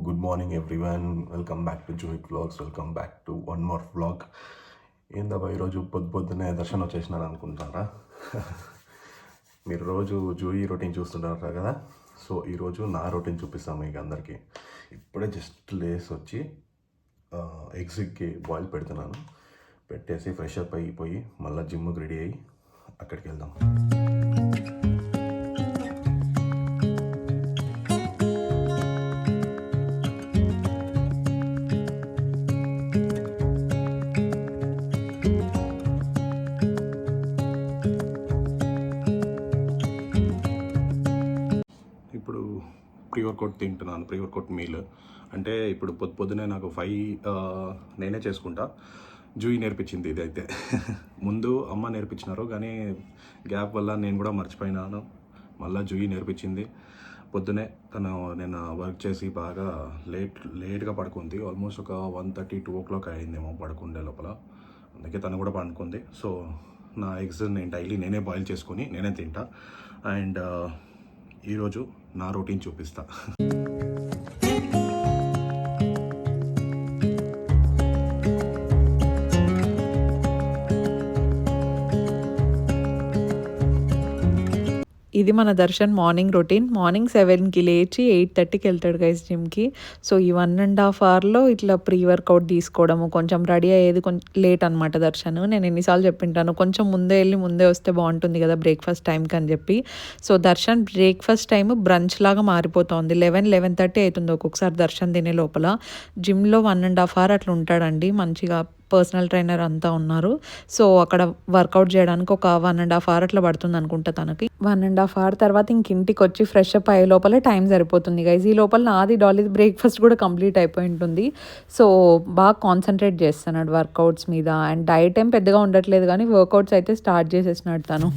Good morning everyone, welcome back to జూయిట్ vlogs. Welcome back to one more vlog. ఏందబ్బా ఈరోజు పొద్దున్నే దర్శనం వచ్చేసినారు అనుకుంటారా? మీరు రోజు జూయి రొటీన్ చూస్తుంటారు కదా, సో ఈరోజు నా రొటీన్ చూపిస్తాను మీకు అందరికీ. ఇప్పుడే జస్ట్ లేస్ వచ్చి ఎగ్స్కి బాయిల్ పెడుతున్నాను. పెట్టేసి ఫ్రెష్ అప్ అయిపోయి మళ్ళీ జిమ్కి రెడీ అయ్యి అక్కడికి వెళ్దాం. ఇప్పుడు ప్రీ వర్కౌట్ తింటున్నాను. ప్రీ వర్కౌట్ మీల్ అంటే ఇప్పుడు పొద్దునే నాకు 5 నేనే చేసుకుంటా. జూయి నేర్పించింది ఇదైతే. ముందు అమ్మ నేర్పించినారు, కానీ గ్యాప్ వల్ల నేను కూడా మర్చిపోయినాను. మళ్ళీ జూయి నేర్పించింది. పొద్దునే నేను వర్క్ చేసి బాగా లేట్గా పడుకుంది. ఆల్మోస్ట్ ఒక 1:30, 2 o'clock అయిందేమో పడుకుండే లోపల. అందుకే తను కూడా పడుకుంది. సో నా ఎగ్స్ నేను డైలీ నేనే బాయిల్ చేసుకొని నేనే తింటా. అండ్ ఈరోజు నా రొటీన్ చూపిస్తా. ఇది మన దర్శన్ మార్నింగ్ రొటీన్. మార్నింగ్ 7కి లేచి 8:30కి వెళ్తాడు గైస్ జిమ్కి. సో ఈ 1.5 hourలో ఇట్లా ప్రీ వర్కౌట్ తీసుకోవడము, కొంచెం రెడీ అయ్యేది కొంచెం లేట్ అనమాట దర్శన్. నేను ఎన్నిసార్లు చెప్పింటాను, కొంచెం ముందే వెళ్ళి ముందే వస్తే బాగుంటుంది కదా బ్రేక్ఫాస్ట్ టైంకి అని చెప్పి. So Darshan breakfast time branch లాగా మారిపోతుంది. 11-11:30 అవుతుంది ఒక్కొక్కసారి దర్శన్ తినే లోపల. జిమ్లో 1.5 hour అట్లా ఉంటాడండి. మంచిగా పర్సనల్ ట్రైనర్ అంతా ఉన్నారు. సో అక్కడ వర్కౌట్ చేయడానికి ఒక 1.5 hour అట్లా పడుతుంది అనుకుంటా తనకి. 1.5 hour తర్వాత ఇంటికి వచ్చి ఫ్రెష్ అప్ అయ్యే లోపల టైం సరిపోతుంది గైజ్. ఈ లోపల నాది డాలీది బ్రేక్ఫాస్ట్ కూడా కంప్లీట్ అయిపోయి ఉంటుంది. సో బాగా కాన్సన్ట్రేట్ చేస్తున్నాడు వర్కౌట్స్ మీద. అండ్ డైట్ ఏం పెద్దగా ఉండట్లేదు, కానీ వర్కౌట్స్ అయితే స్టార్ట్ చేసేసినాడు తను.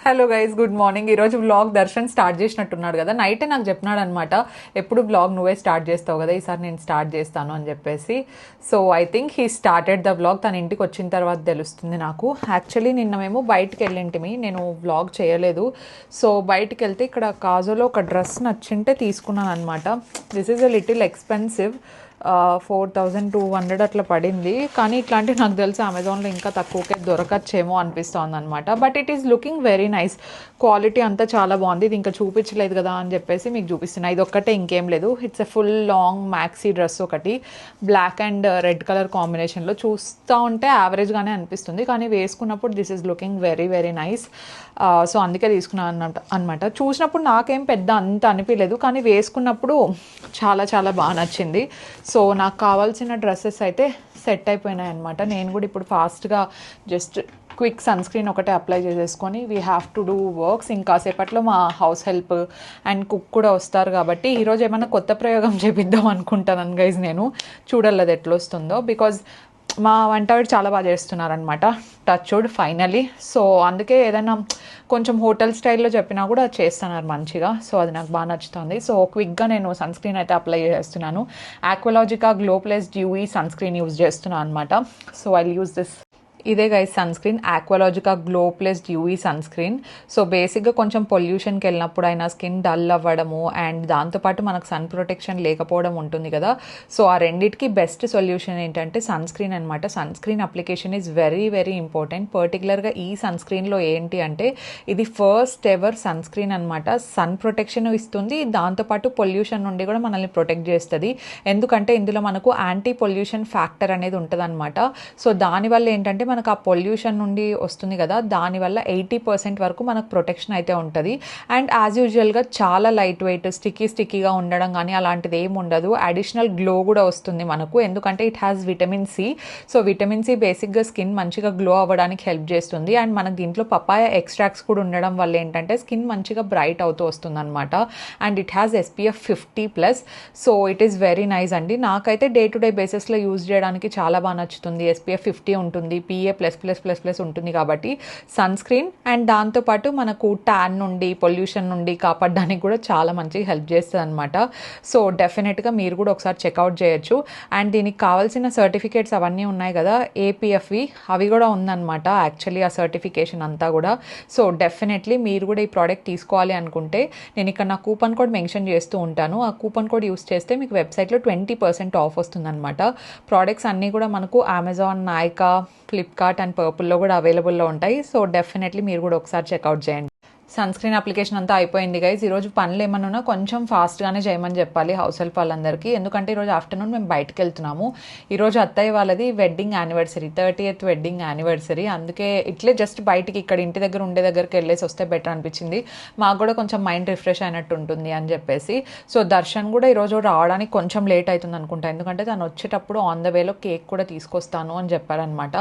Hello guys, good morning. ఈరోజు వ్లాగ్ దర్శన్ స్టార్ట్ చేసినట్టున్నాడు కదా. నైటే నాకు చెప్పినాడు అనమాట, ఎప్పుడు వ్లాగ్ నువ్వే స్టార్ట్ చేస్తావు కదా, ఈసారి నేను స్టార్ట్ చేస్తాను అని చెప్పేసి. So I think he started the vlog. తన ఇంటికి వచ్చిన తర్వాత తెలుస్తుంది నాకు. యాక్చువల్లీ నిన్న మేము బయటికి వెళ్ళింటిమి, నేను వ్లాగ్ చేయలేదు. సో బయటికి వెళ్తే ఇక్కడ కాజోలో ఒక డ్రెస్ నచ్చింటే తీసుకున్నాను అనమాట. This is a little expensive. 4,200 అట్లా పడింది. కానీ ఇట్లాంటివి నాకు తెలిసి అమెజాన్లో ఇంకా తక్కువకే దొరకచ్చేమో అనిపిస్తుంది అనమాట. But it is looking very nice. Quality అంతా చాలా బాగుంది. ఇది ఇంకా చూపించలేదు కదా అని చెప్పేసి మీకు చూపిస్తున్నా. ఇది ఒక్కటే, ఇంకేం లేదు. It's a full long maxi dress ఒకటి, బ్లాక్ అండ్ రెడ్ కలర్ కాంబినేషన్లో. చూస్తూ ఉంటే యావరేజ్గానే అనిపిస్తుంది, కానీ వేసుకున్నప్పుడు this is looking very very nice. So అందుకే తీసుకున్నాను అనమాట. చూసినప్పుడు నాకేం పెద్ద అంత అనిపించలేదు, కానీ వేసుకున్నప్పుడు చాలా చాలా బాగా నచ్చింది. సో నాకు కావాల్సిన డ్రెస్సెస్ అయితే సెట్ అయిపోయినాయి అనమాట. నేను కూడా ఇప్పుడు ఫాస్ట్గా జస్ట్ క్విక్ సన్ స్క్రీన్ ఒకటే అప్లై చేసేసుకొని we have to do works. ఇంకాసేపట్లో మా హౌస్ హెల్ప్ అండ్ కుక్ కూడా వస్తారు కాబట్టి ఈరోజు ఏమైనా కొత్త ప్రయోగం చేపిద్దాం అనుకుంటాను గైజ్. నేను చూడాలి అది ఎట్లా వస్తుందో, బికాజ్ మా వంటవాడు చాలా బాగా చేస్తున్నారనమాట, టచ్వుడ్ ఫైనలీ. సో అందుకే ఏదైనా కొంచెం హోటల్ స్టైల్లో చెప్పినా కూడా చేస్తున్నారు మంచిగా. సో అది నాకు బాగా నచ్చుతుంది. సో క్విక్గా నేను సన్ స్క్రీన్ అయితే అప్లై చేస్తున్నాను. Aqualogica glow plus dewy sunscreen use చేస్తున్నాను అనమాట. So I use this. ఇదే guys sunscreen, Aqualogica glow plus dewy sunscreen. So బేసిక్గా కొంచెం పొల్యూషన్కి వెళ్ళినప్పుడు అయినా స్కిన్ డల్ అవ్వడము అండ్ దాంతోపాటు మనకు సన్ ప్రొటెక్షన్ లేకపోవడం ఉంటుంది కదా. సో ఆ రెండింటికి బెస్ట్ సొల్యూషన్ ఏంటంటే సన్ స్క్రీన్ అనమాట. Sunscreen application is very very important. పర్టికులర్గా ఈ సన్ స్క్రీన్లో ఏంటి అంటే ఇది ఫస్ట్ ఎవర్ సన్ స్క్రీన్ అనమాట. సన్ ప్రొటెక్షన్ ఇస్తుంది, దాంతోపాటు పొల్యూషన్ నుండి కూడా మనల్ని ప్రొటెక్ట్ చేస్తుంది. ఎందుకంటే ఇందులో మనకు యాంటీ పొల్యూషన్ ఫ్యాక్టర్ అనేది ఉంటుంది అనమాట. సో దానివల్ల ఏంటంటే మనకు ఆ పొల్యూషన్ నుండి వస్తుంది కదా, దానివల్ల 80% వరకు మనకు ప్రొటెక్షన్ అయితే ఉంటుంది. అండ్ యాజ్ యూజువల్గా చాలా లైట్ వెయిట్, స్టిక్కీగా ఉండడం కానీ అలాంటిది ఏమి ఉండదు. అడిషనల్ గ్లో కూడా వస్తుంది మనకు, ఎందుకంటే it has vitamin C. So vitamin C బేసిక్గా స్కిన్ మంచిగా గ్లో అవ్వడానికి హెల్ప్ చేస్తుంది. అండ్ మనకు దీంట్లో పపాయ ఎక్స్ట్రాక్ట్స్ కూడా ఉండడం వల్ల ఏంటంటే స్కిన్ మంచిగా బ్రైట్ అవుతూ వస్తుంది అనమాట. And it has SPF 50+. So it is very nice అండి. నాకైతే డే టు డే బేసిస్లో యూజ్ చేయడానికి చాలా బాగా నచ్చుతుంది. SPF 50 ఉంటుంది, PA PA++++ ఉంటుంది కాబట్టి సన్ స్క్రీన్ అండ్ దాంతోపాటు మనకు ట్యాన్ నుండి పొల్యూషన్ నుండి కాపాడడానికి కూడా చాలా మంచిగా హెల్ప్ చేస్తుంది అనమాట. సో డెఫినెట్గా మీరు కూడా ఒకసారి చెక్అవుట్ చేయొచ్చు. అండ్ దీనికి కావాల్సిన సర్టిఫికేట్స్ అవన్నీ ఉన్నాయి కదా APFవి, అవి కూడా ఉందన్నమాట యాక్చువల్లీ ఆ సర్టిఫికేషన్ అంతా కూడా. సో డెఫినెట్లీ మీరు కూడా ఈ ప్రోడక్ట్ తీసుకోవాలి అనుకుంటే నేను ఇక్కడ నా కూపన్ కోడ్ మెన్షన్ చేస్తూ ఉంటాను. ఆ కూపన్ కోడ్ యూస్ చేస్తే మీకు వెబ్సైట్లో 20% ఆఫ్ వస్తుందన్నమాట. ప్రోడక్ట్స్ అన్నీ కూడా మనకు అమెజాన్, నాయికా, ఫ్లిప్కార్ట్ అండ్ పర్పుల్లో కూడా అవైలబుల్లో ఉంటాయి. సో డెఫినెట్లీ మీరు కూడా ఒకసారి చెక్అవుట్ చేయండి. సన్ స్క్రీన్ అప్లికేషన్ అంతా అయిపోయింది గైస్. ఈరోజు పనులు ఏమన్నా కొంచెం ఫాస్ట్గానే చేయమని చెప్పాలి హౌస్ హెల్ప్ వాళ్ళందరికీ, ఎందుకంటే ఈరోజు ఆఫ్టర్నూన్ మేము బయటకు వెళ్తున్నాము. ఈరోజు అత్తయ్య వాళ్ళది wedding anniversary, 30th wedding anniversary. అందుకే ఇట్లే జస్ట్ బయటికి ఇక్కడ ఇంటి దగ్గర ఉండే దగ్గరికి వెళ్ళేసి వస్తే బెటర్ అనిపించింది. మాకు కూడా కొంచెం మైండ్ రిఫ్రెష్ అయినట్టు ఉంటుంది అని చెప్పేసి. సో దర్శన్ కూడా ఈరోజు రావడానికి కొంచెం లేట్ అవుతుంది అనుకుంటా, ఎందుకంటే తను వచ్చేటప్పుడు ఆన్ ద వేలో కేక్ కూడా తీసుకొస్తాను అని చెప్పారనమాట.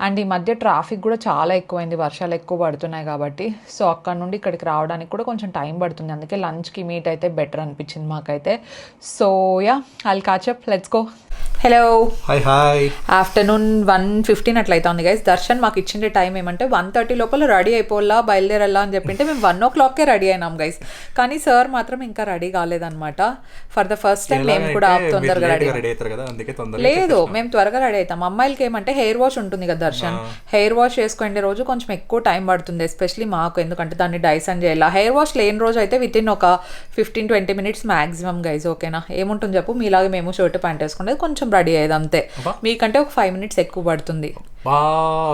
అండ్ ఈ మధ్య ట్రాఫిక్ కూడా చాలా ఎక్కువైంది, వర్షాలు ఎక్కువ పడుతున్నాయి కాబట్టి. సో అక్కడ నుండి ఇక్కడికి రావడానికి కూడా కొంచెం టైం పడుతుంది, అందుకే లంచ్కి మీట్ అయితే బెటర్ అనిపించింది మాకైతే. So yeah, I'll catch up, let's go. Hello, hi. Afternoon 1:15 అట్లయితే ఉంది గైస్. దర్శన్ మాకు ఇచ్చిన టైం ఏమంటే 1:30 లోపల రెడీ అయిపోలా, బయలుదేరాలా అని చెప్పింటే మేము 1 o'clockకే రెడీ అయినాం గైస్. కానీ సార్ మాత్రం ఇంకా రెడీ కాలేదన్నమాట. ఫర్ ద ఫస్ట్ టైం మేము కూడా తొందరగా రెడీ లేదు, మేము త్వరగా రెడీ అవుతాం. అమ్మాయిలకి ఏమంటే హెయిర్ వాష్ ఉంటుంది కదా దర్శన్, హెయిర్ వాష్ చేసుకునే రోజు కొంచెం ఎక్కువ టైం పడుతుంది, ఎస్పెషలీ మాకు, ఎందుకంటే దాన్ని డైసన్ చేయాలి. హెయిర్ వాష్ లేని రోజు అయితే వితిన్ ఒక 15-20 minutes మ్యాక్సిమం గైస్. ఓకేనా, ఏముంటుంది చెప్పు, మీలాగే మేము షర్ట్ ప్యాంట్ వేసుకునేది కొంచెం రెడీ అయ్యేది అంతే. మీకంటే ఒక 5 minutes ఎక్కువ పడుతుంది.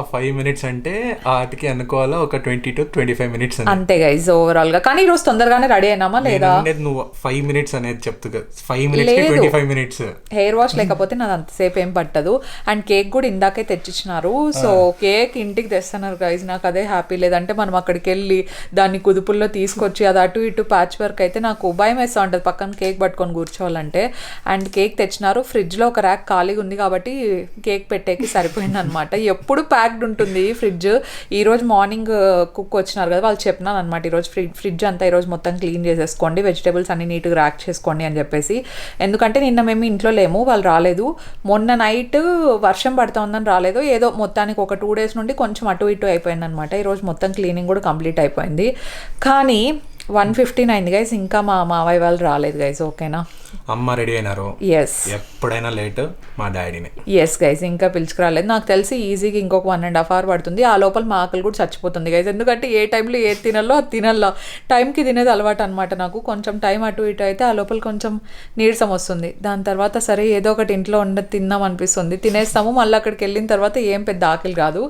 5 minutes అంటే వాటికి అనుకోవాలా ఒక 20 to 25 minutes అంతే గైజ్ ఓవరాల్ గా. కానీ ఈ రోజు తొందరగానే రెడీ అయినామా లేదా? నువ్వు 5 minutes అనేది చెప్తూ 5 minutes 25 minutes హెయిర్ వాష్ లేకపోతే నాది అంతసేపు ఏం పట్టదు. అండ్ కేక్ కూడా ఇందాకే తెచ్చిచ్చినారు. సో కేక్ ఇంటికి తెస్తున్నారు గైజ్, నాకు అదే హ్యాపీ. లేదంటే మనం అక్కడికి వెళ్ళి దాన్ని కుదుపుల్లో తీసుకొచ్చి అది అటు ఇటు ప్యాచ్ వర్క్ అయితే నాకు భయం వేస్తూ ఉంటుంది పక్కన కేక్ పట్టుకొని కూర్చోవాలంటే. అండ్ కేక్ తెచ్చినారు, ఫ్రిడ్జ్లో ఒక ర్యాక్ ఖాళీగా ఉంది కాబట్టి కేక్ పెట్టేకి సరిపోయింది అనమాట. ఎప్పుడు ప్యాక్డ్ ఉంటుంది ఫ్రిడ్జ్. ఈరోజు మార్నింగ్ కుక్ వచ్చినారు కదా, వాళ్ళు చెప్పినాను అనమాట ఈరోజు ఫ్రిడ్జ్ అంతా ఈరోజు మొత్తం క్లీన్ చేసేసుకోండి, వెజిటేబుల్స్ అన్ని నీట్గా ర్యాక్ చేసుకోండి అని చెప్పేసి. ఎందుకంటే నిన్న మేము ఇంట్లో లేము, వాళ్ళు రాలేదు. మొన్న నైట్ వర్షం పడుతూ ఉందని రాలేదు, ఏదో మొత్తానికి ఒక 2 days నుండి కొంచెం అటు ఇటు అయిపోయింది అనమాట. ఈరోజు మొత్తం క్లీనింగ్ కూడా కంప్లీట్ అయిపోయింది. కానీ 1:15 అయింది గైస్, ఇంకా మా మావయ్య వాళ్ళు రాలేదు గైస్. ఓకేనా, అమ్మ రెడీ అయినారు. ఎస్, ఎప్పుడైనా లేట్ మా డాడీనే. ఎస్ గైస్, ఇంకా పిలుచుకురాలేదు. నాకు తెలిసి ఈజీగా ఇంకొక 1.5 hour పడుతుంది. ఆ లోపల మా ఆకలి కూడా చచ్చిపోతుంది గైస్, ఎందుకంటే ఏ టైంలో ఏది తినాలో అది తినాలో. టైంకి తినేది అలవాటు అనమాట నాకు. కొంచెం టైం అటు ఇటు అయితే ఆ లోపల కొంచెం నీరసం వస్తుంది. దాని తర్వాత సరే ఏదో ఒకటి ఇంట్లో తిందాం అనిపిస్తుంది, తినేస్తాము. మళ్ళీ అక్కడికి వెళ్ళిన తర్వాత ఏం పెద్ద ఆకలి కాదు.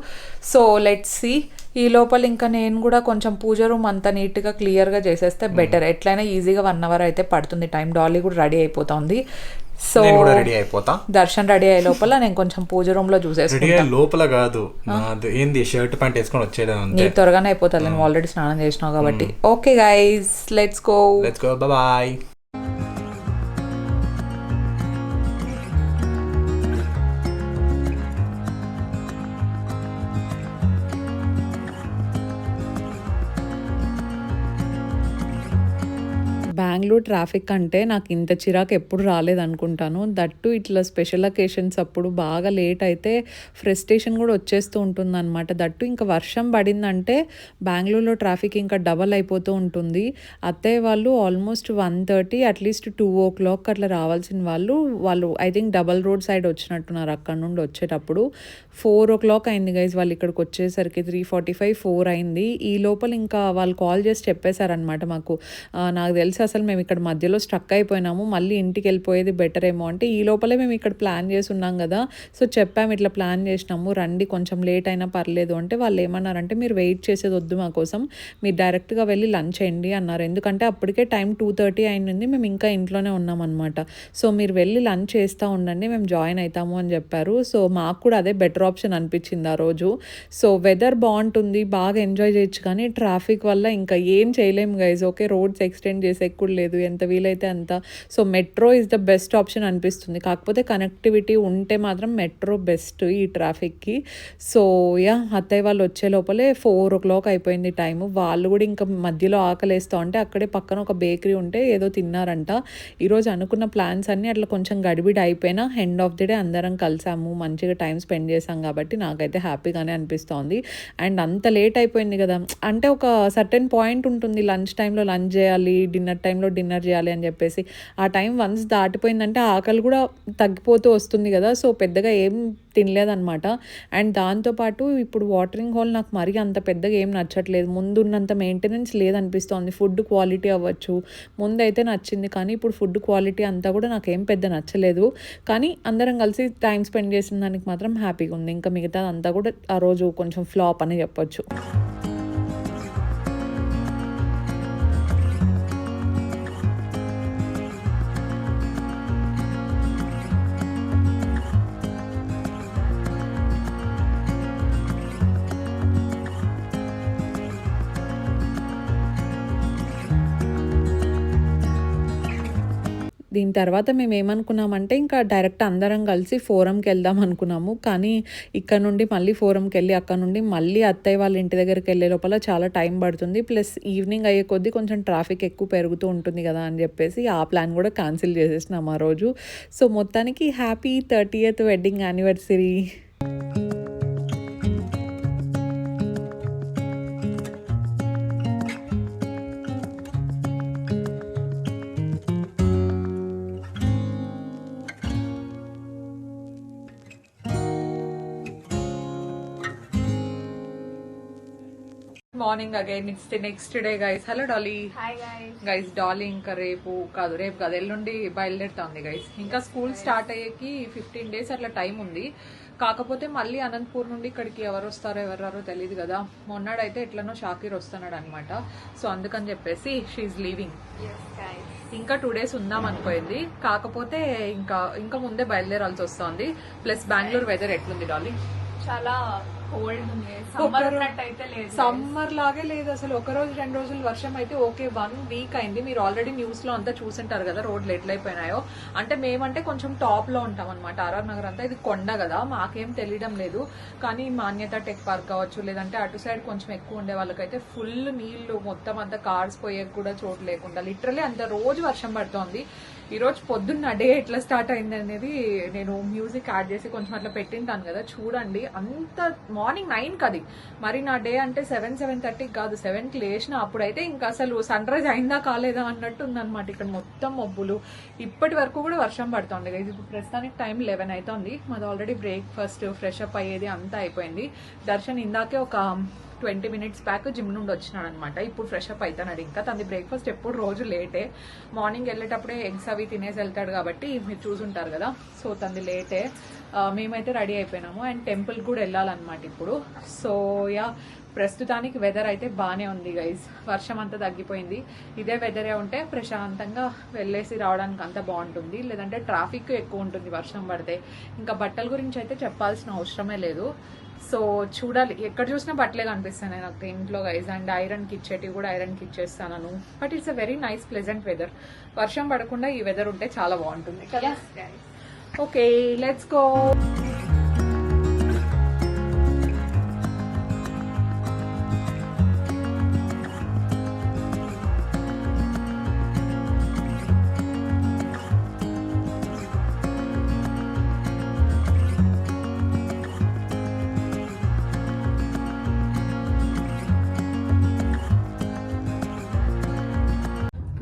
So let's see. ఈ లోపల ఇంకా నేను కూడా కొంచెం పూజ రూమ్ అంతా నీట్గా క్లియర్గా చేసేస్తే బెటర్. ఎట్లయినా ఈజీగా 1 hour అయితే పడుతుంది టైం. డాలీ కూడా రెడీ అయిపోతుంది. సో రెడీ అయిపోతా, దర్శన్ రెడీ అయ్యే లోపల నేను కొంచెం పూజ రూమ్ లో చూసేసుకుంటా. లోపల కాదు, ఏంది షర్ట్ ప్యాంట్ వేసుకొని వచ్చేదా, నీ త్వరగానే అయిపోతాను, నేను ఆల్రెడీ స్నానం చేసినావు కాబట్టి. Okay guys, let's go. Bye. Bengaluru traffic అంటే నాకు ఇంత చిరాకు ఎప్పుడు రాలేదనుకుంటాను. దట్టు ఇట్లా స్పెషల్ అకేషన్స్ అప్పుడు బాగా లేట్ అయితే ఫ్రస్ట్రేషన్ కూడా వచ్చేస్తూ ఉంటుంది అనమాట. దట్టు ఇంకా వర్షం పడిందంటే బెంగళూరులో ట్రాఫిక్ ఇంకా డబల్ అయిపోతూ ఉంటుంది. అత్తయ్య వాళ్ళు ఆల్మోస్ట్ 1:30 అట్లీస్ట్ 2 o'clock అట్లా రావాల్సిన వాళ్ళు I think double road side వచ్చినట్టున్నారు. అక్కడ నుండి వచ్చేటప్పుడు 4 o'clock అయింది గైజ్. వాళ్ళు ఇక్కడికి వచ్చేసరికి 3:45, 4 అయింది. ఈ లోపల ఇంకా వాళ్ళు కాల్ చేసి చెప్పేశారనమాట మాకు. నాకు తెలిసి అసలు మేము ఇక్కడ మధ్యలో స్ట్రక్ అయిపోయినాము, మళ్ళీ ఇంటికి వెళ్ళిపోయేది బెటర్ ఏమో అంటే, ఈ లోపలే మేము ఇక్కడ ప్లాన్ చేసి ఉన్నాం కదా. సో చెప్పాము ఇట్లా ప్లాన్ చేసినాము, రండి కొంచెం లేట్ అయినా పర్లేదు అంటే, వాళ్ళు ఏమన్నారంటే మీరు వెయిట్ చేసేది వద్దు మా కోసం, మీరు డైరెక్ట్గా వెళ్ళి లంచ్ చేయండి అన్నారు. ఎందుకంటే అప్పటికే టైం 2:30 అయింది, మేము ఇంకా ఇంట్లోనే ఉన్నాం అనమాట. సో మీరు వెళ్ళి లంచ్ చేస్తూ ఉండండి, మేము జాయిన్ అవుతాము అని చెప్పారు. సో మాకు కూడా అదే బెటర్ ఆప్షన్ అనిపించింది ఆ రోజు. సో వెదర్ బాగుంటుంది, బాగా ఎంజాయ్ చేయొచ్చు, కానీ ట్రాఫిక్ వల్ల ఇంకా ఏం చేయలేము గైజ్. ఓకే, రోడ్స్ ఎక్స్టెండ్ చేసే కూడా కూడా లేదు, ఎంత వీలైతే అంత. So metro is the best option అనిపిస్తుంది. కాకపోతే కనెక్టివిటీ ఉంటే మాత్రం మెట్రో బెస్ట్ ఈ ట్రాఫిక్కి. సో యా, అత్తయ్య వాళ్ళు వచ్చే లోపలే 4 o'clock అయిపోయింది టైము. వాళ్ళు కూడా ఇంకా మధ్యలో ఆకలేస్తూ ఉంటే అక్కడే పక్కన ఒక బేకరీ ఉంటే ఏదో తిన్నారంట. ఈరోజు అనుకున్న ప్లాన్స్ అన్నీ అట్లా కొంచెం గడిబిడి అయిపోయినా ఎండ్ ఆఫ్ ది డే అందరం కలిసాము, మంచిగా టైం స్పెండ్ చేసాం కాబట్టి నాకైతే హ్యాపీగానే అనిపిస్తోంది. అండ్ అంత లేట్ అయిపోయింది కదా, అంటే ఒక సర్టెన్ పాయింట్ ఉంటుంది, లంచ్ టైంలో లంచ్ చేయాలి, డిన్నర్ టైంలో డిన్నర్ చేయాలి అని చెప్పేసి. ఆ టైం వన్స్ దాటిపోయిందంటే ఆకలి కూడా తగ్గిపోతూ వస్తుంది కదా. సో పెద్దగా ఏం తినలేదన్నమాట. అండ్ దాంతోపాటు ఇప్పుడు వాటరింగ్ హోల్ నాకు మరీ అంత పెద్దగా ఏం నచ్చట్లేదు, ముందున్నంత మెయింటెనెన్స్ లేదనిపిస్తోంది. ఫుడ్ క్వాలిటీ అవ్వచ్చు, ముందైతే నచ్చింది, కానీ ఇప్పుడు ఫుడ్ క్వాలిటీ అంతా కూడా నాకేం పెద్ద నచ్చలేదు. కానీ అందరం కలిసి టైం స్పెండ్ చేసిన దానికి మాత్రం హ్యాపీగా ఉంది. ఇంకా మిగతా అంతా కూడా ఆ రోజు కొంచెం ఫ్లాప్ అని చెప్పొచ్చు. దీని తర్వాత మేము ఏమనుకున్నామంటే ఇంకా డైరెక్ట్ అందరం కలిసి ఫోరంకి వెళ్దాం అనుకున్నాము. కానీ ఇక్కడ నుండి మళ్ళీ ఫోరంకి వెళ్ళి అక్కడ నుండి మళ్ళీ అత్తయ్య వాళ్ళ ఇంటి దగ్గరికి వెళ్ళే లోపల చాలా టైం పడుతుంది. ప్లస్ ఈవినింగ్ అయ్యే కొద్దీ కొంచెం ట్రాఫిక్ ఎక్కువ పెరుగుతూ ఉంటుంది కదా అని చెప్పేసి ఆ ప్లాన్ కూడా క్యాన్సిల్ చేసేసినాం ఆ రోజు. సో మొత్తానికి happy 30th wedding anniversary. Morning again it's the next day guys. Hello Dolly. Hi guys. Guys Dolly ఇంకా రేపు కాదు ఎల్లుండి బయలుదేరుతుంది గైస్. ఇంకా స్కూల్ స్టార్ట్ అయ్యేకి 15 days అట్లా టైం ఉంది. కాకపోతే మళ్ళీ అనంతపూర్ నుండి ఇక్కడికి ఎవరు వస్తారో ఎవరారో తెలియదు కదా. మొన్నాడైతే ఎట్లనో షాకీర్ వస్తున్నాడు అనమాట. సో అందుకని చెప్పేసి షీఈ్ లీవింగ్. ఇంకా 2 days ఉందాం అనుకోయింది, కాకపోతే ఇంకా ముందే బయలుదేరాల్సి వస్తుంది. ప్లస్ బెంగళూరు వెదర్ ఎట్లుంది డాలీ? చాలా కోల్డ్ ఉంది, సమ్మర్ ఉన్నట్టయితే లేదు, సమ్మర్ లాగే లేదు అసలు. ఒక రోజు 2 రోజులు వర్షం అయితే ఓకే, 1 week అయింది. మీరు ఆల్రెడీ న్యూస్ లో అంతా చూసింటారు కదా రోడ్లు ఎట్లయిపోయినాయో. అంటే మేమంటే కొంచెం టాప్ లో ఉంటాం అనమాట, ఆర్ఆర్ నగర్ అంతా. ఇది కొండ కదా, మాకేం తెలియడం లేదు. కానీ మాన్యత టెక్ పార్క్ కావచ్చు, లేదంటే అటు సైడ్ కొంచెం ఎక్కువ ఉండే వాళ్ళకైతే ఫుల్ నీళ్లు, మొత్తం అంతా కార్స్ పోయే కూడా చోటు లేకుండా లిటరలీ అంత రోజు వర్షం పడుతోంది. ఈ రోజు పొద్దున్న డే ఎట్లా స్టార్ట్ అయింది అనేది నేను మ్యూజిక్ యాడ్ చేసి కొంచెం అట్లా పెట్టింటాను కదా, చూడండి. అంత మార్నింగ్ 9 కది, మరి నా డే అంటే 7-7:30 కాదు, 7కి లేచిన. అప్పుడైతే ఇంకా అసలు సన్ రైజ్ అయిందా కాలేదా అన్నట్టు ఉందన్నమాట. ఇక్కడ మొత్తం మబ్బులు, ఇప్పటి వరకు కూడా వర్షం పడుతుంది. ఇప్పుడు ప్రస్తుతానికి టైం 11 అవుతుంది. మాది ఆల్రెడీ బ్రేక్ఫాస్ట్, ఫ్రెష్ అప్ అయ్యేది అంతా అయిపోయింది. దర్శన్ ఇందాకే ఒక 20 minutes బ్యాక్ జిమ్ నుండి వచ్చినాడు అనమాట. ఇప్పుడు ఫ్రెష్ అప్ అవుతున్నాడు. ఇంకా తనది బ్రేక్ఫాస్ట్ ఎప్పుడు రోజు లేటే, మార్నింగ్ వెళ్ళేటప్పుడే ఎగ్స్ అవి తినేసి వెళ్తాడు కాబట్టి మీరు చూసుంటారు కదా. సో తనది లేటే. మేమైతే రెడీ అయిపోయినాము అండ్ టెంపుల్ కూడా వెళ్ళాలన్నమాట ఇప్పుడు. సో యా, ప్రస్తుతానికి వెదర్ అయితే బాగానే ఉంది గైజ్. వర్షం అంతా తగ్గిపోయింది. ఇదే వెదరే ఉంటే ప్రశాంతంగా వెళ్ళేసి రావడానికి అంతా బాగుంటుంది, లేదంటే ట్రాఫిక్ ఎక్కువ ఉంటుంది వర్షం పడితే. ఇంకా బట్టల గురించి అయితే చెప్పాల్సిన అవసరమే లేదు. సో చూడాలి, ఎక్కడ చూసినా బట్టలే కనిపిస్తాయి నాకు ఇంట్లో గైజ్. అండ్ ఐరన్కి ఇచ్చేటివి కూడా ఐరన్కి ఇచ్చేస్తాను. But it's a very nice pleasant weather. వర్షం పడకుండా ఈ వెదర్ ఉంటే చాలా బాగుంటుంది కదా. Okay, let's go.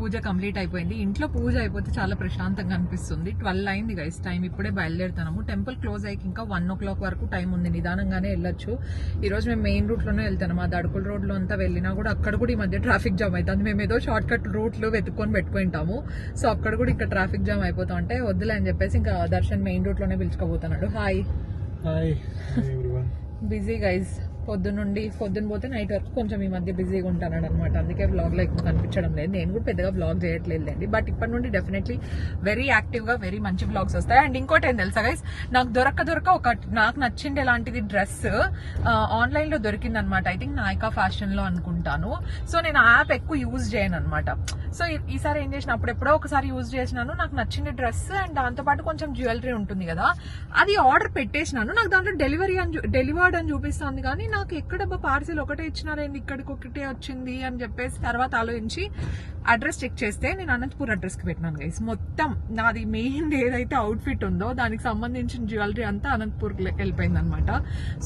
పూజ కంప్లీట్ అయిపోయింది. ఇంట్లో పూజ అయిపోతే చాలా ప్రశాంతంగా అనిపిస్తుంది. 12 అయింది గైస్ టైం. ఇప్పుడే బయలుదేరుతున్నాము. టెంపుల్ క్లోజ్ అయ్యి ఇంకా 1 o'clock వరకు టైం ఉంది. నిదానంగానే వెళ్ళొచ్చు. ఈ రోజు మేము మెయిన్ రూట్ లోనే వెళ్తాము. ఆ దడుకుల రోడ్ లో అంతా వెళ్ళినా కూడా అక్కడ కూడా ఈ మధ్య ట్రాఫిక్ జామ్ అవుతుంది. మేము ఏదో షార్ట్ కట్ రూట్లు వెతుక్కొని పెట్టుకుంటాము. సో అక్కడ కూడా ఇంకా ట్రాఫిక్ జామ్ అయిపోతా ఉంటే వద్దులే అని చెప్పేసి ఇంకా దర్శన్ మెయిన్ రూట్ లోనే పిలుచుకోబోతున్నాడు. Hi. Hi everyone. Busy guys. పొద్దున్న పోతే నైట్ వరకు కొంచెం ఈ మధ్య బిజీగా ఉంటాను అనమాట. అందుకే వ్లాగ్లో ఎక్కువ కనిపించడం లేదు. నేను కూడా పెద్దగా వ్లాగ్ చేయట్లేదండి. బట్ ఇప్పటి నుండి డెఫినెట్లీ వెరీ యాక్టివ్గా వెరీ మంచి వ్లాగ్స్ వస్తాయి. అండ్ ఇంకోటి ఏం తెలుసా గైస్, నాకు దొరక్క ఒక నాకు నచ్చింది ఎలాంటిది డ్రెస్ ఆన్లైన్లో దొరికింది అనమాట. ఐ థింక్ నాయికా ఫ్యాషన్లో అనుకుంటాను. సో నేను ఆ యాప్ ఎక్కువ యూజ్ చేయను అనమాట. సో ఈసారి ఏం చేసిన, అప్పుడెప్పుడో ఒకసారి యూజ్ చేసినాను. నాకు నచ్చింది డ్రెస్ అండ్ దాంతోపాటు కొంచెం జ్యువెలరీ ఉంటుంది కదా, అది ఆర్డర్ పెట్టేసినాను. నాకు దాంట్లో డెలివర్డ్ అని చూపిస్తుంది, కానీ నాకు ఎక్కడ పార్సిల్ ఒకటే ఇచ్చినారేంది, ఇక్కడికి ఒకటే వచ్చింది అని చెప్పేసి తర్వాత ఆలోచించి అడ్రస్ చెక్ చేస్తే నేను అనంతపూర్ అడ్రస్కి పెట్టినాను గైస్. మొత్తం నాది మెయిన్ ఏదైతే అవుట్ఫిట్ ఉందో దానికి సంబంధించిన జ్యువెలరీ అంతా అనంతపూర్కి వెళ్ళిపోయింది అనమాట.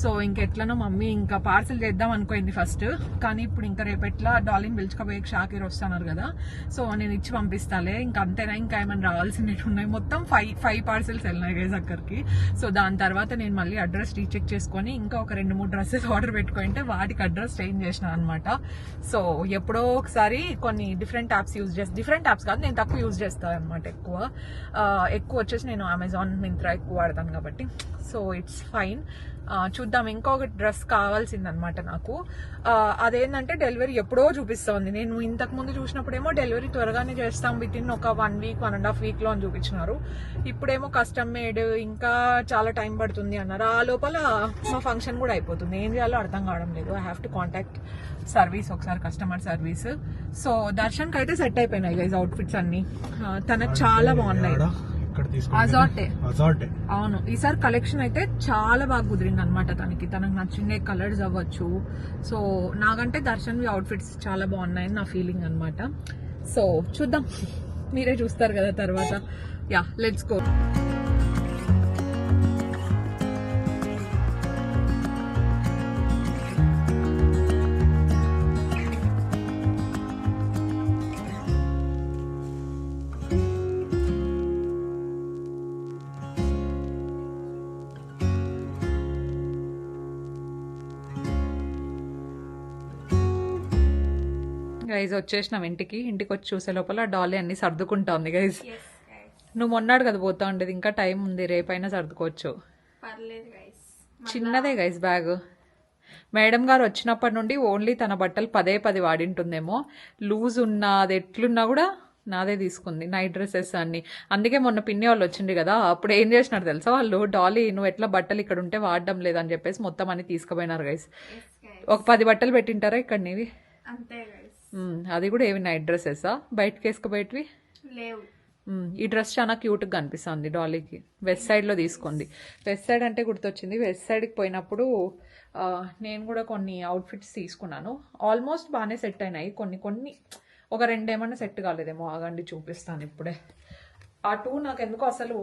సో ఇంకెట్లనో మమ్మీ ఇంకా పార్సిల్ చేద్దాం అనుకోయింది ఫస్ట్, కానీ ఇప్పుడు ఇంకా రేపెట్లా డాలిని పిలుచుకోబోయే షాకీర్ వస్తున్నారు కదా, సో నేను ఇచ్చి పంపిస్తాలే ఇంకా అంతేనా, ఇంకా ఏమైనా రావాల్సినవి ఉన్నాయి. మొత్తం ఫైవ్ పార్సిల్స్ వెళ్ళినాయి గైస్ అక్కడికి. సో దాని తర్వాత నేను మళ్ళీ అడ్రస్ రీచెక్ చేసుకొని ఇంకా ఒక 2-3 డ్రెస్సెస్ ఆర్డర్ పెట్టుకుంటే వాటికి అడ్రస్ చేంజ్ చేసిన అనమాట. సో ఎప్పుడో ఒకసారి కొన్ని డిఫరెంట్ యాప్స్ కాదు, నేను తక్కువ యూజ్ చేస్తాను అనమాట. ఎక్కువ వచ్చేసి నేను అమెజాన్, మింత్రా ఎక్కువ వాడతాను కాబట్టి సో ఇట్స్ ఫైన్. చూద్దాం. ఇంకొక డ్రెస్ కావాల్సిందనమాట నాకు. అదేంటంటే డెలివరీ ఎప్పుడో చూపిస్తోంది. నేను ఇంతకు ముందు చూసినప్పుడేమో డెలివరీ త్వరగానే చేస్తాం, విత్ ఇన్ ఒక 1 వీక్ 1.5 వీక్లో అని చూపించినారు. ఇప్పుడేమో కస్టమ్ మేడ్ ఇంకా చాలా టైం పడుతుంది అన్నారు. ఆ లోపల మా ఫంక్షన్ కూడా అయిపోతుంది. ఏం చేయాలో అర్థం కావడం లేదు. I have to contact service ఒకసారి, కస్టమర్ సర్వీస్. సో దర్శన్కి అయితే సెట్ అయిపోయినాయి గైస్ అవుట్ఫిట్స్ అన్ని. తనకు చాలా బాగున్నాయి. అజార్టే అవును, ఈసారి కలెక్షన్ అయితే చాలా బాగా కుదిరింది అనమాట. తనకు నచ్చిన కలర్స్ అవ్వచ్చు. సో నాకంటే దర్శన్వి అవుట్ఫిట్స్ చాలా బాగున్నాయని నా ఫీలింగ్ అనమాట. సో చూద్దాం, మీరే చూస్తారు కదా తర్వాత. Yeah, let's go. గైజ్ వచ్చేసినాం ఇంటికి వచ్చి చూసే లోపల డాలీ అన్ని సర్దుకుంటా ఉంది గైజ్. నువ్వు మొన్నాడు కదా పోతా ఉండేది, ఇంకా టైం ఉంది, రేపైనా సర్దుకోవచ్చు. చిన్నదే గైజ్ బ్యాగ్. మేడం గారు వచ్చినప్పటి నుండి ఓన్లీ తన బట్టలు 10 వాడింటుందేమో. లూజ్ ఉన్నా అది ఎట్లున్నా కూడా నాదే తీసుకుంది, నైట్ డ్రెస్సెస్ అన్ని. అందుకే మొన్న పిన్ని వాళ్ళు వచ్చిండ్రు కదా, అప్పుడు ఏం చేసినారు తెలుసా వాళ్ళు, డాలీ నువ్వు ఎట్లా బట్టలు ఇక్కడ ఉంటే వాడడం లేదని చెప్పేసి మొత్తం అన్ని తీసుకుపోయినారు గైజ్. ఒక 10 బట్టలు పెట్టింటారా ఇక్కడ నీవి? అది కూడా ఏవి నైట్ డ్రెస్సెసా? బయటకి వేసుకుపోయేటివి లేవు. ఈ డ్రెస్ చాలా క్యూట్గా కనిపిస్తుంది డాలీకి. వెస్ట్ సైడ్లో తీసుకుంది. వెస్ట్ సైడ్ అంటే గుర్తొచ్చింది, వెస్ట్ సైడ్కి పోయినప్పుడు నేను కూడా కొన్ని అవుట్ఫిట్స్ తీసుకున్నాను. ఆల్మోస్ట్ బాగానే సెట్ అయినాయి. కొన్ని ఒక 2 ఏమన్నా సెట్ కాలేదేమో, ఆగండి చూపిస్తాను ఇప్పుడే. ఆ 2 నాకు ఎందుకో అసలు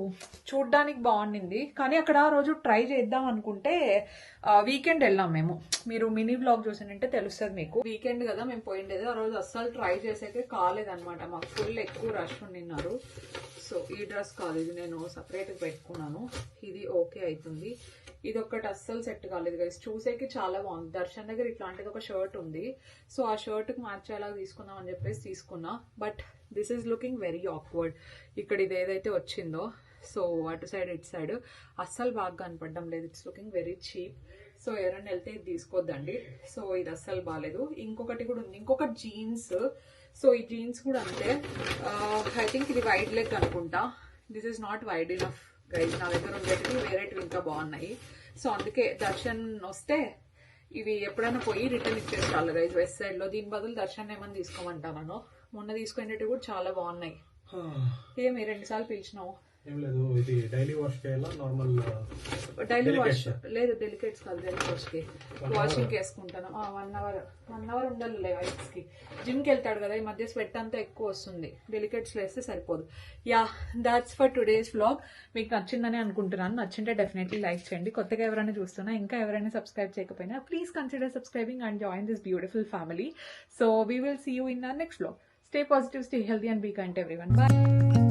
చూడ్డానికి బాగుండింది, కానీ అక్కడ ఆ రోజు ట్రై చేద్దాం అనుకుంటే వీకెండ్ వెళ్ళాం మేము. మీరు మినీ బ్లాగ్ చూసినంటే తెలుస్తుంది మీకు. వీకెండ్ కదా మేము పోయిండేది. ఆ రోజు అస్సలు ట్రై చేసేకే కాలేదనమాట. మాకు ఫుల్ ఎక్కువ రష్ ఉండినారు. సో ఈ డ్రెస్ కాదు, ఇది నేను సపరేట్గా పెట్టుకున్నాను. ఇది ఓకే అవుతుంది. ఇది ఒక్కటి అస్సలు సెట్ కాలేదు గైస్. చూసేకి చాలా బాగుంది. దర్శన్ దగ్గర ఇట్లాంటిది ఒక షర్ట్ ఉంది. సో ఆ షర్ట్కి మ్యాచ్ అయ్యేలాగా తీసుకుందాం అని చెప్పేసి తీసుకున్నా. But this is looking very awkward. ఇక్కడ ఇది ఏదైతే వచ్చిందో, సో అటు సైడ్ ఇటు సైడ్ అస్సలు బాగా కనపడడం లేదు. It's looking very cheap. So ఎవరైనా వెళ్తే ఇది తీసుకోవద్దండి. సో ఇది అస్సలు బాగాలేదు. ఇంకొకటి కూడా ఉంది, ఇంకొక జీన్స్. సో ఈ జీన్స్ కూడా అంతే. ఐ థింక్ ఇది వైడ్ లెగ్ అనుకుంటా. This is not wide enough guys. నా దగ్గర ఉండేటివి వేరేటివి ఇంకా బాగున్నాయి. సో అందుకే దర్శన్ వస్తే ఇవి ఎప్పుడైనా పోయి రిటర్న్ ఇచ్చేసాను గైజ్ వెస్ట్ సైడ్లో. దీని బదులు దర్శన్ ఏమని తీసుకోమంటాను. మొన్న తీసుకునేటివి కూడా చాలా బాగున్నాయి. ఏమి 2 సార్లు పిలిచినావు? ఏం లేదు, ఇది డైలీ వాష్ చేయాలా? నార్మల్ డైలీ వాష్ లేదు, డెలికేట్స్ కాదు. డైలీ వాష్కి వాషింగ్కి వేసుకుంటాను. 1 అవర్ ఉండాలి వైట్స్కి. జిమ్కి వెళ్తాడు కదా, ఈ మధ్య స్వెట్ అంతా ఎక్కువ వస్తుంది. డెలికేట్స్లో వేస్తే సరిపోదు. Yeah, that's for today's vlog. మీకు నచ్చిందని అనుకుంటున్నాను. నచ్చింటే డెఫినెట్లీ లైక్ చేయండి. కొత్తగా ఎవరైనా చూస్తున్నా, ఇంకా ఎవరైనా సబ్స్క్రైబ్ చేయకపోయినా please consider subscribing and join this beautiful family. So we will see you in our next vlog. Stay positive, stay healthy and be kind to everyone. Bye.